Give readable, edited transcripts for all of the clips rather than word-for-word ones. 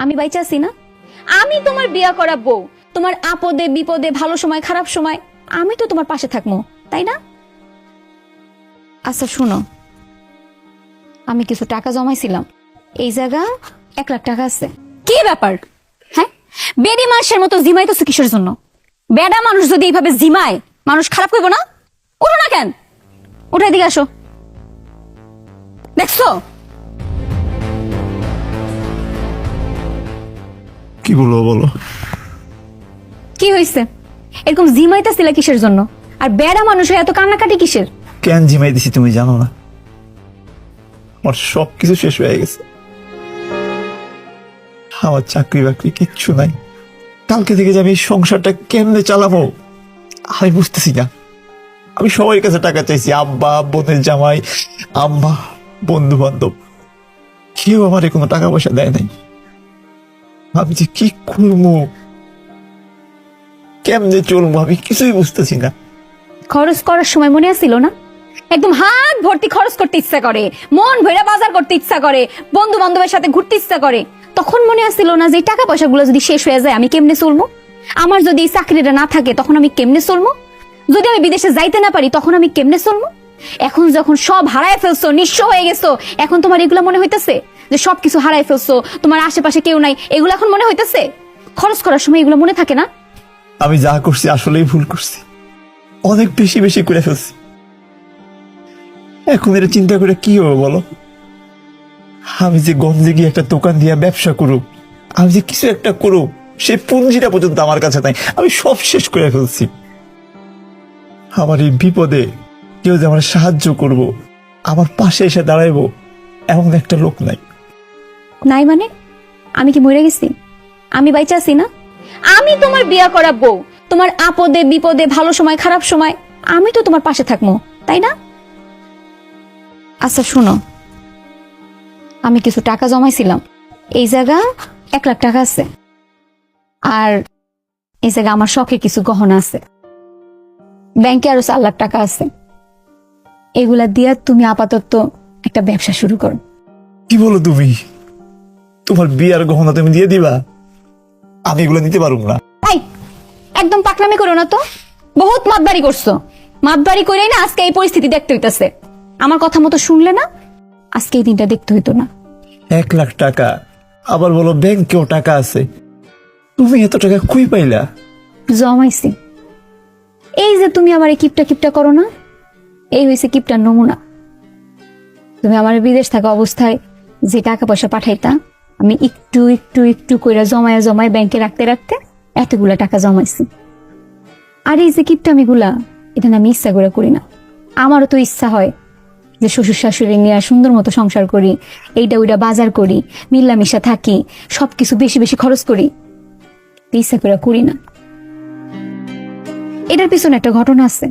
আমি বাইচা আছি না? আমি তোমার বিয়া করা বউ, তোমার আপদে বিপদে ভালো সময় খারাপ সময় আমি তো তোমার পাশে থাকবো, তাই না? আচ্ছা শুনো, আমি কিছু টাকা জমাইছিলাম, এই জায়গা 1,00,000 টাকা আছে। কি ব্যাপার? হ্যাঁ, বেডি মাসের মতো জিমাইতেছো কিসের জন্য? বেডা মানুষ যদি এইভাবে জিমায়, মানুষ খারাপ করবো না? উঠো না কেন, উঠে দিকে আসো। দেখছো কি বলবো বলো? কি হয়েছে? এরকম জিমাইতেছিল কিসের জন্য? আর বেড়া মানুষ হয়ে এত কান্নাকাটি কিসের? কেন জিমাই দিছি তুমি জানো না? আমার সবকিছু শেষ হয়ে গেছে, আমার চাকরি বাকরি কিচ্ছু নাই। কালকে থেকে যে আমি এই সংসারটা কেমনে চালাবো আমি বুঝতেছি না। আমি সবার কাছে টাকা চাইছি, আব্বা, বোনের জামাই, আম্মা, বন্ধু বান্ধব, কেউ আমার কোনো টাকা পয়সা দেয় নাই। আমি যে কি করবো, কেমনে চলবো আমি কিছুই বুঝতেছি না। খরচ করার সময় মনে আসছিল না? একদম হাত ভর্তি খরচ করতে ইচ্ছা করে, মন ভরে বাজার করতে ইচ্ছা করে, বন্ধু বান্ধবের সাথে ঘুরতে ইচ্ছা করে। তখন মনে আসছিল না যে টাকা পয়সাগুলো যদি শেষ হয়ে যায় আমি কেমনে চলবো? আমার যদি এই চাকরিটা না থাকে তখন আমি কেমনে চলবো? যদি আমি বিদেশে যাইতে না পারি তখন আমি কেমনে চলবো? এখন যখন সব হারায় ফেলছো, নিঃস্ব হয়ে গেছো, এখন তোমার এগুলো মনে হইতেছে যে সবকিছু হারায় ফেলছো, তোমার আশেপাশে কেউ নাই, এগুলো এখন মনে হইতেছে? খরচ করার সময় এগুলো মনে থাকে না? আমি যা করছি আসলেই ভুল করছি, অনেক বেশি বেশি করে ফেলছি। এখন এটা চিন্তা করে কি হবে বলো? আমি যে গঞ্জে গিয়ে একটা দোকান দিয়ে ব্যবসা করুক, আমি যে কিছু একটা করুক, সেই পুঁজিটা পর্যন্ত আমার কাছে নাই। আমি সব শেষ করে ফেলছি। আমার এই বিপদে কেউ যে আমার সাহায্য করব, আমার পাশে এসে দাঁড়াইবো, এমন একটা লোক নাই। নাই মানে? আমি কি মরে গেছি? আমি বাইচা আছি না? আমি তোমার বিয়া করা বউ, তোমার আপদে বিপদে ভালো সময় খারাপ সময় আমি তো তোমার পাশে থাকবো, তাই না? আচ্ছা শুনো, আমি কিছু টাকা জমাইছিলাম, এই জায়গা 1,00,000 টাকা আছে। আর এই জায়গা আমার শখের কিছু গহনা আছে, ব্যাংকে আরো 4,00,000 টাকা আছে। এগুলা দিয়া তুমি আপাতত একটা ব্যবসা শুরু করো। কি বলো তুমি? তোমার বিয়ার গহনা তুমি দিয়ে দিবা? আমি এগুলো নিতে পারবো না। এই, একদম পাকনামি করো না তো। বহুত মাতবাড়ি করছো, মাতবাড়ি করেই না আজকে এই পরিস্থিতি দেখতে হইতাছে। আমার কথা মতো শুনলে না আজকে এই দিনটা দেখতে হইতো না। 1,00,000 টাকা, আবার বলো ব্যাংকেও টাকা আছে। তুমি এত টাকা কই পাইলা? জমাইছি। এই যে তুমি আমার এই কিপটা কিপটা করো না, এই হয়েছে কিপটার নমুনা। তুমি আমার বিদেশ থাকা অবস্থায় যে টাকা পয়সা পাঠাইতা, আমি একটু একটু একটু কইরা জমায়া জমায় ব্যাংকে রাখতে রাখতে এতগুলা টাকা জমাইছি। আর এই যে কিপটামিগুলা, এটা না আমি ইচ্ছা করে করি না। আমারও তো ইচ্ছা হয় যে শ্বশুর শাশুড়ি নিয়ে সুন্দর মতো সংসার করি, এইটা ওইটা বাজার করি, মিল্লামিশা থাকি, সবকিছু বেশি বেশি খরচ করি, ইচ্ছা করে করি না। এটার পিছনে একটা ঘটনা আছে।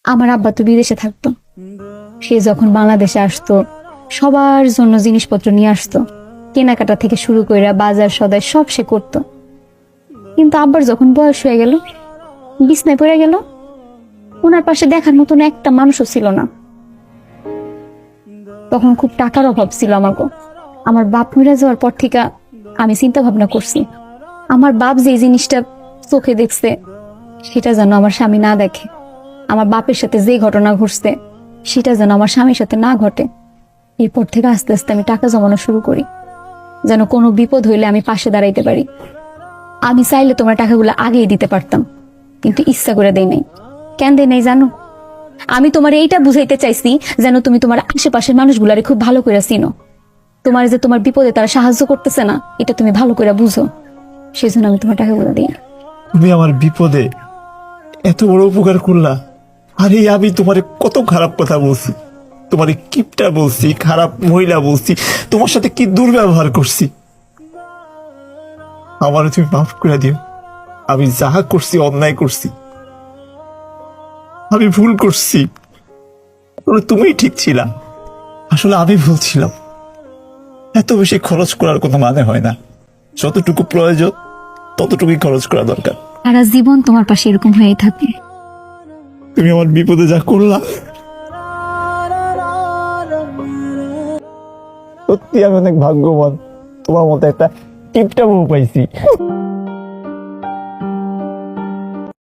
আমার আব্বা তো বিদেশে থাকতো, সে যখন বাংলাদেশে আসতো সবার জন্য জিনিসপত্র নিয়ে আসতো, কেনাকাটা থেকে শুরু করে বাজার সদাই সব সে করতো। কিন্তু আব্বার যখন বয়স হয়ে গেল, বিছনায় পড়ে গেল, ওনার পাশে দেখার মতন একটা মানুষও ছিল না। তখন খুব টাকার অভাব ছিল আমাকে। আমার বাপ মরে যাওয়ার পর থেকে আমি চিন্তা ভাবনা করছি, আমার বাপ যে জিনিসটা চোখে দেখছে সেটা যেন আমার স্বামী না দেখে, আমার বাপের সাথে যে ঘটনা ঘটছে সেটা যেন আমার স্বামীর সাথে না ঘটে। এরপর থেকে আস্তে আস্তে আমি টাকা জমানো শুরু করি, যেন কোনো বিপদ হইলে আমি পাশে দাঁড়াইতে পারি। আমি চাইলে তোমার টাকাগুলো আগেই দিতে পারতাম, কিন্তু ইচ্ছা করে দেই নাই। কেন দেই নাই জানো? আমি তোমার এইটা বুঝাইতে চাইছি যেন তুমি তোমার আশেপাশের মানুষগুলারে খুব ভালো করে চিনো। তোমার যে তোমার বিপদে তারা সাহায্য করতেছে না, এটা তুমি ভালো করে বুঝো, সেই জন্য আমি তোমার টাকাগুলো দিই না। তুমি আমার বিপদে এত বড় উপকার করলা, আরে আমি তোমারে কত খারাপ কথা বলছি, তোমারে কিপটা বলছি, খারাপ মহিলা বলছি, তোমার সাথে কি দুর্ব্যবহার করছি। আমারে তুমি মাফ করে দিও। আমি যাহা করছি অন্যায় করছি, আমি ভুল করছি। তুমিই ঠিক ছিলা, আসলে আমি ভুল ছিলাম। এত বেশি খরচ করার কোনো মানে হয় না, যতটুকু প্রয়োজন ততটুকুই খরচ করা দরকার। সারা জীবন তোমার পাশে এরকম হয়েই থাকবে। তুমি আমার বিপদে যা করলা, সত্যি আমি অনেক ভাগ্যবান। তোমার মতো একটা টিপটা বউ পাইছি।